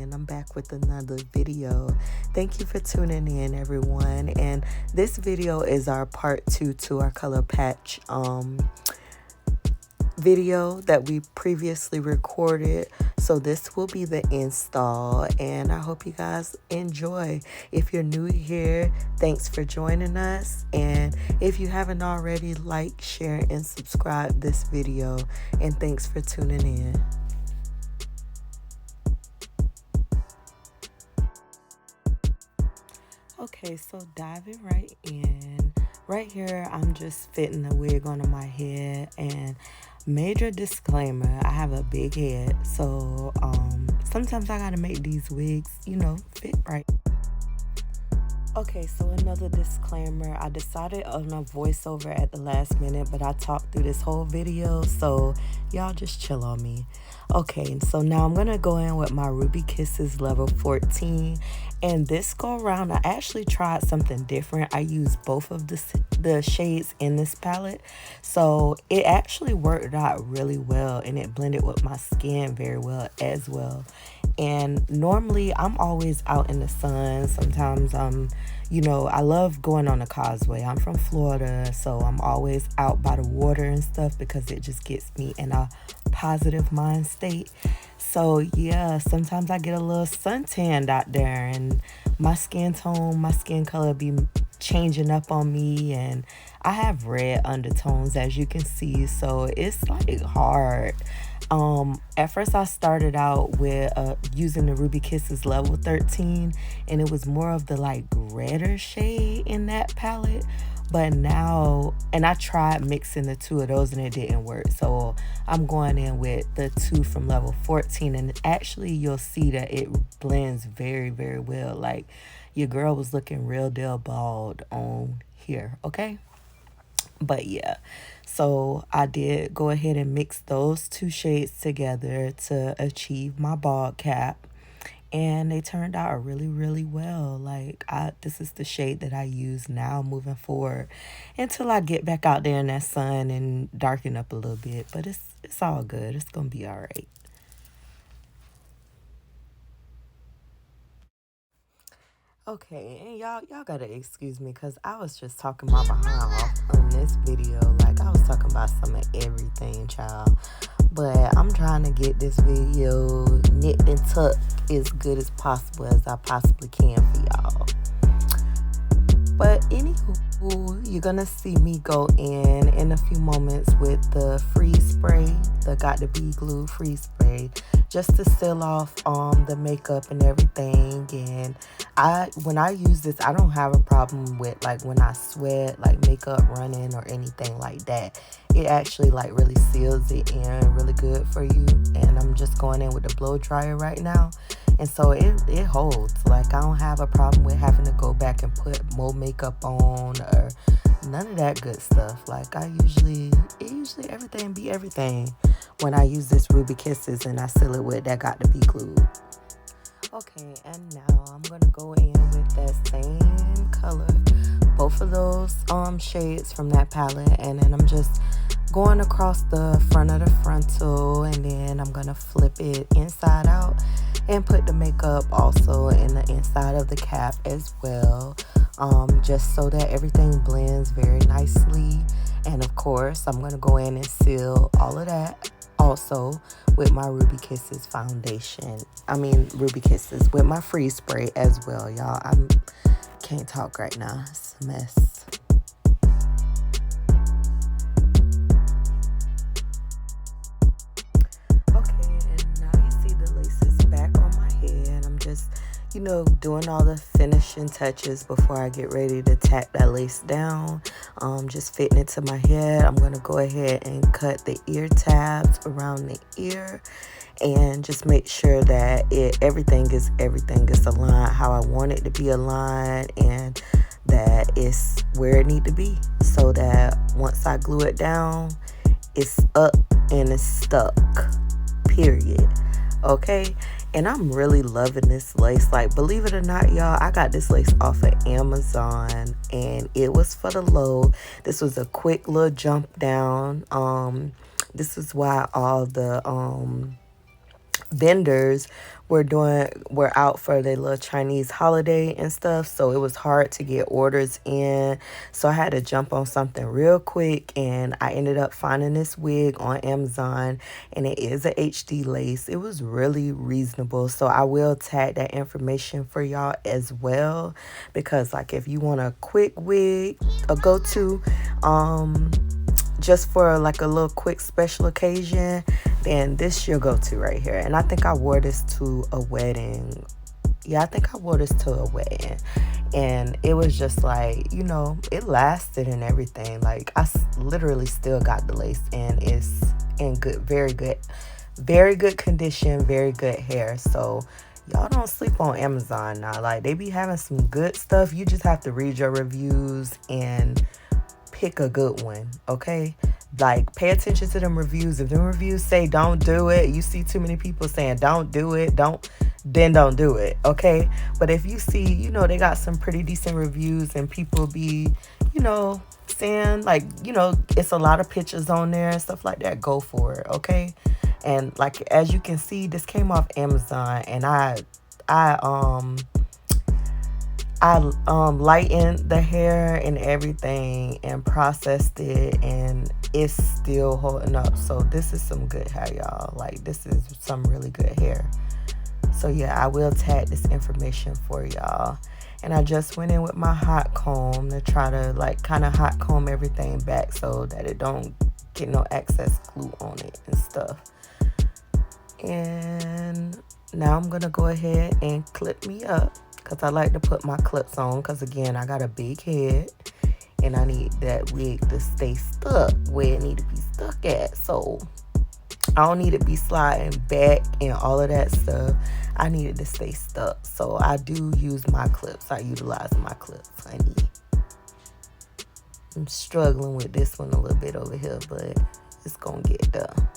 and I'm back with another video. Thank you for tuning in, everyone. And this video is our part 2 to our color patch video that we previously recorded. So this will be the install, and I hope you guys enjoy. If you're new here, thanks for joining us, and if you haven't already, like, share, and subscribe this video, and thanks for tuning in. Okay, so diving right in. Right here, I'm just fitting the wig onto my head, and major disclaimer, I have a big head, so sometimes I gotta make these wigs, fit right. Okay, so another disclaimer, I decided on a voiceover at the last minute, but I talked through this whole video, so y'all just chill on me. Okay, so now I'm gonna go in with my Ruby Kisses level 14, and this go around I actually tried something different. I used both of the shades in this palette, so it actually worked out really well, and it blended with my skin very well as well. And normally I'm always out in the sun. Sometimes I love going on the causeway. I'm from Florida, so I'm always out by the water and stuff because it just gets me in a positive mind state. So yeah, sometimes I get a little suntanned out there, and my skin tone, my skin color be changing up on me, and I have red undertones, as you can see, so it's like hard. At first I started out with using the Ruby Kisses level 13, and it was more of the like redder shade in that palette. But now, and I tried mixing the two of those and it didn't work, so I'm going in with the two from level 14, and actually you'll see that it blends very, very well. Like, your girl was looking real deal bald on here, okay? But yeah, so I did go ahead and mix those two shades together to achieve my bald cap, and they turned out really, really well. Like, this is the shade that I use now moving forward until I get back out there in that sun and darken up a little bit. But it's all good. It's gonna be all right. Okay, and y'all gotta excuse me because I was just talking my behind off on this video. Like, I was talking about some of everything, child. But I'm trying to get this video knit and tucked as good as possible as I possibly can for y'all. But anywho, you're gonna see me go in a few moments with the freeze spray, the Got to Be Glue freeze spray, just to seal off the makeup and everything. And when I use this, I don't have a problem with, like, when I sweat, like makeup running or anything like that. It actually like really seals it in really good for you. And I'm just going in with the blow dryer right now, and so it holds. Like, I don't have a problem with having to go back and put more makeup on or none of that good stuff. Like, usually everything be everything when I use this Ruby Kisses and I seal it with that Got to Be Glue. Okay, and now I'm gonna go in with that same color, both of those shades from that palette, and then I'm just going across the front of the frontal, and then I'm gonna flip it inside out and put the makeup also in the inside of the cap as well, just so that everything blends very nicely. And of course, I'm gonna go in and seal all of that also with my Ruby Kisses foundation. Ruby Kisses with my freeze spray as well, y'all. I can't talk right now. It's a mess. Okay, and now you see the laces back on my head. I'm just, doing all the finishing touches before I get ready to tack that lace down. Just fitting it to my head. I'm going to go ahead and cut the ear tabs around the ear and just make sure that everything is aligned how I want it to be aligned, and that it's where it need to be, so that once I glue it down, it's up and it's stuck, period. Okay, and I'm really loving this lace. Like, believe it or not, y'all, I got this lace off of Amazon, and it was for the low. This was a quick little jump down. This is why all the vendors were out for their little Chinese holiday and stuff, so it was hard to get orders in. So I had to jump on something real quick, and I ended up finding this wig on Amazon, and it is a HD lace. It was really reasonable, so I will tag that information for y'all as well, because like if you want a quick wig, a go-to, just for like a little quick special occasion, then this your go-to right here. And I think I wore this to a wedding. Yeah, I think I wore this to a wedding, and it was just like, it lasted and everything. Like literally still got the lace, and it's in very good condition, very good hair. So y'all don't sleep on Amazon now. Like they be having some good stuff. You just have to read your reviews and pick a good one, okay? Like pay attention to them reviews. If them reviews say don't do it, you see too many people saying don't do it, then don't do it, okay? But if you see, they got some pretty decent reviews, and people be, saying like, it's a lot of pictures on there and stuff like that, go for it, okay? And like as you can see, this came off Amazon, and I lightened the hair and everything and processed it, and it's still holding up. So this is some good hair, y'all. Like this is some really good hair. So yeah, I will tag this information for y'all. And I just went in with my hot comb to try to like kind of hot comb everything back so that it don't get no excess glue on it and stuff. And now I'm gonna go ahead and clip me up, because I like to put my clips on, because again, I got a big head and I need that wig to stay stuck where it need to be stuck at. So I don't need it to be sliding back and all of that stuff. I need it to stay stuck. So I do use my clips. I utilize my clips, honey. I'm struggling with this one a little bit over here, but it's gonna get done.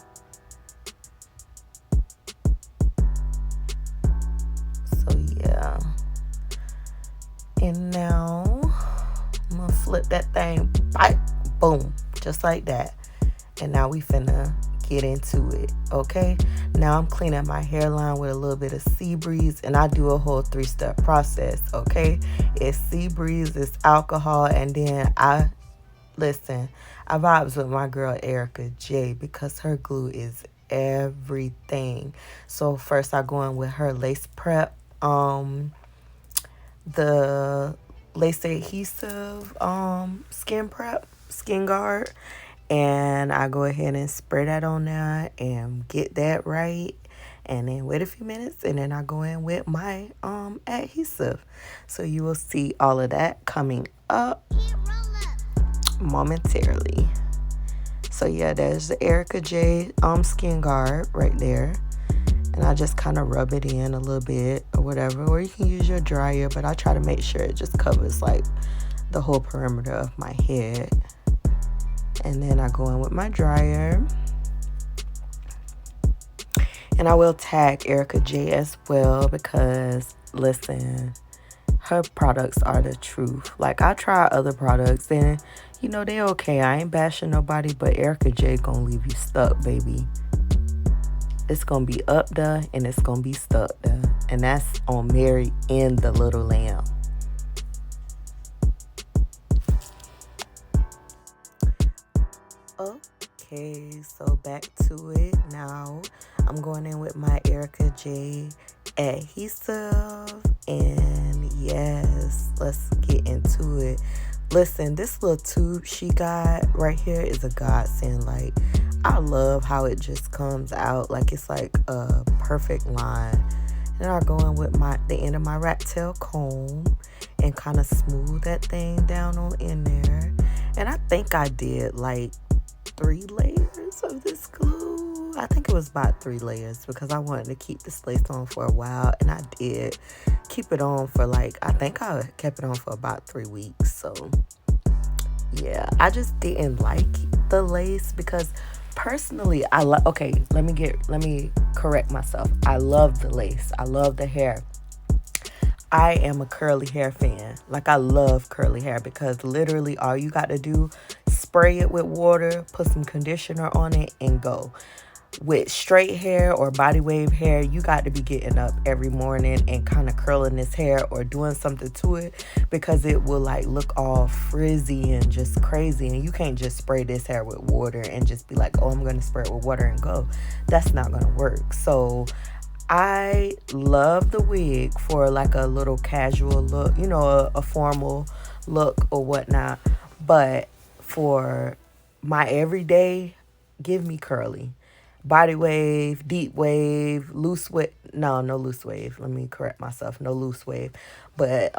So yeah. And now I'm gonna flip that thing, bite, boom, just like that. And now we finna get into it, okay? Now I'm cleaning my hairline with a little bit of Sea Breeze, and I do a whole 3-step process, okay? It's Sea Breeze, it's alcohol, and then I vibes with my girl Erica J, because her glue is everything. So first I go in with her lace prep, the lace adhesive skin guard, and I go ahead and spray that on there and get that right, and then wait a few minutes, and then I go in with my adhesive. So you will see all of that coming up momentarily. So yeah, there's the Erica J skin guard right there. And I just kind of rub it in a little bit or whatever. Or you can use your dryer, but I try to make sure it just covers like the whole perimeter of my head. And then I go in with my dryer. And I will tag Erica J as well, because listen, her products are the truth. Like I try other products and they okay. I ain't bashing nobody, but Erica J gonna leave you stuck, baby. It's gonna be up there and it's gonna be stuck there. And that's on Mary and the Little Lamb. Okay, so back to it. Now I'm going in with my Erica J adhesive, and yes, let's get into it. Listen, this little tube she got right here is a godsend. Like I love how it just comes out like it's like a perfect line. And I go in with the end of my rat tail comb and kind of smooth that thing down on in there. And I think I did like 3 layers of this glue. I think it was about 3 layers, because I wanted to keep this lace on for a while, and I did keep it on for I think I kept it on for about 3 weeks. So yeah, I just didn't like the lace, because personally okay, let me correct myself. I love the lace, I love the hair. I am a curly hair fan. Like I love curly hair, because literally all you got to do, spray it with water, put some conditioner on it, and go. with straight hair or body wave hair, you got to be getting up every morning and kind of curling this hair or doing something to it, because it will like look all frizzy and just crazy. And you can't just spray this hair with water and just be like, oh, I'm going to spray it with water and go. That's not going to work. So I love the wig for like a little casual look, a formal look or whatnot. But for my everyday, give me curly. Body wave, deep wave, loose wave. No loose wave. Let me correct myself. No loose wave. But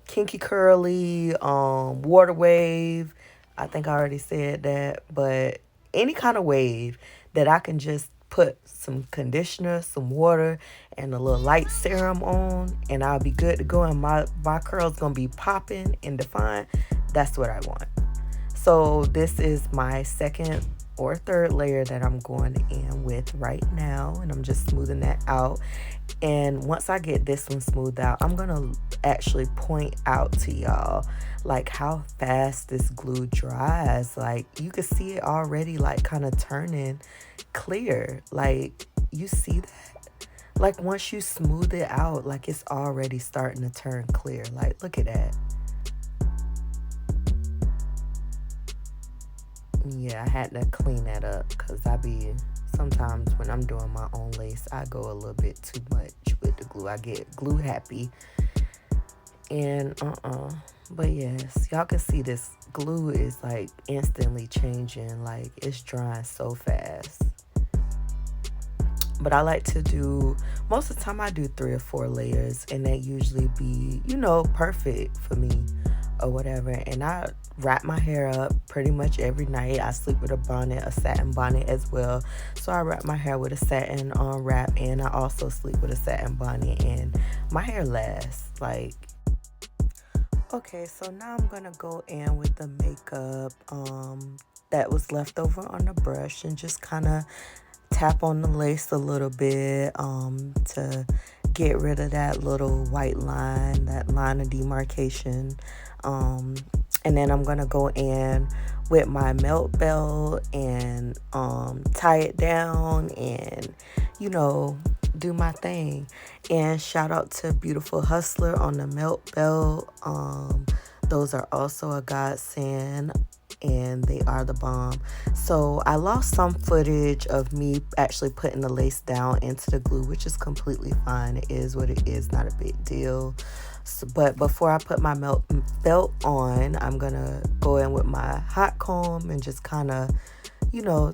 kinky curly, water wave. I think I already said that. But any kind of wave that I can just put some conditioner, some water, and a little light serum on, and I'll be good to go. And my curls gonna be popping and defined. That's what I want. So this is my second or third layer that I'm going in with right now, and I'm just smoothing that out. And once I get this one smoothed out, I'm gonna actually point out to y'all like how fast this glue dries. Like you can see it already like kind of turning clear. Like you see that? Like once you smooth it out, like it's already starting to turn clear. Like look at that. Yeah, I had to clean that up because sometimes when I'm doing my own lace, I go a little bit too much with the glue. I get glue happy. And but yes, y'all can see this glue is like instantly changing. Like it's drying so fast. But I like to do, most of the time I do 3 or 4 layers, and they usually be, perfect for me or whatever. And I wrap my hair up pretty much every night. I sleep with a bonnet, a satin bonnet as well. So I wrap my hair with a satin wrap, and I also sleep with a satin bonnet, and my hair lasts. Like, okay, so now I'm gonna go in with the makeup that was left over on the brush, and just kind of tap on the lace a little bit to get rid of that little white line, that line of demarcation. And then I'm gonna go in with my melt belt and tie it down and do my thing. And shout out to Beautiful Hustler on the melt belt. Those are also a godsend, and they are the bomb. So I lost some footage of me actually putting the lace down into the glue, which is completely fine. It is what it is, not a big deal. So, but before I put my melt belt on, I'm gonna go in with my hot comb and just kind of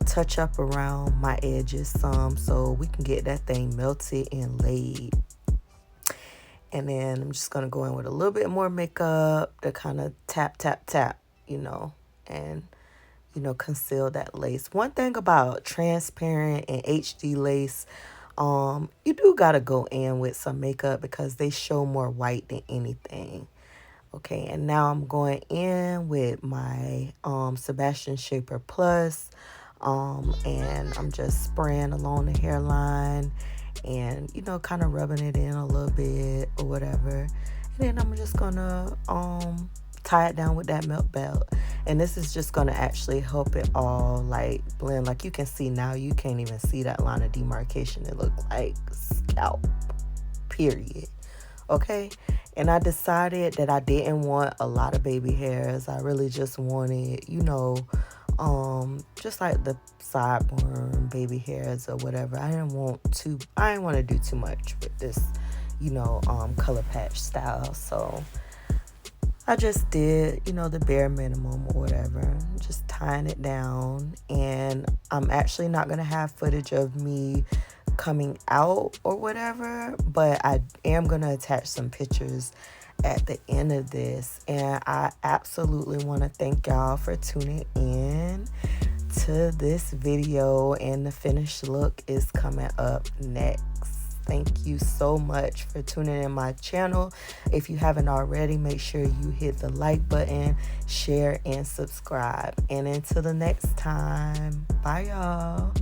touch up around my edges some, so we can get that thing melted and laid. And then I'm just gonna go in with a little bit more makeup to kind of tap and conceal that lace. One thing about transparent and HD lace, you do gotta go in with some makeup because they show more white than anything. Okay, and now I'm going in with my Sebastian Shaper Plus, and I'm just spraying along the hairline and kind of rubbing it in a little bit or whatever. And then I'm just gonna tie it down with that melt belt, and this is just gonna actually help it all like blend. Like you can see now, you can't even see that line of demarcation. It looked like scalp, period. Okay, and I decided that I didn't want a lot of baby hairs. I really just wanted just like the sideburn baby hairs or whatever. I didn't want to do too much with this color patch style. So I just did, the bare minimum or whatever, just tying it down. And I'm actually not going to have footage of me coming out or whatever, but I am going to attach some pictures at the end of this. And I absolutely want to thank y'all for tuning in to this video, and the finished look is coming up next. Thank you so much for tuning in my channel. If you haven't already, make sure you hit the like button, share, and subscribe. And until the next time, bye y'all.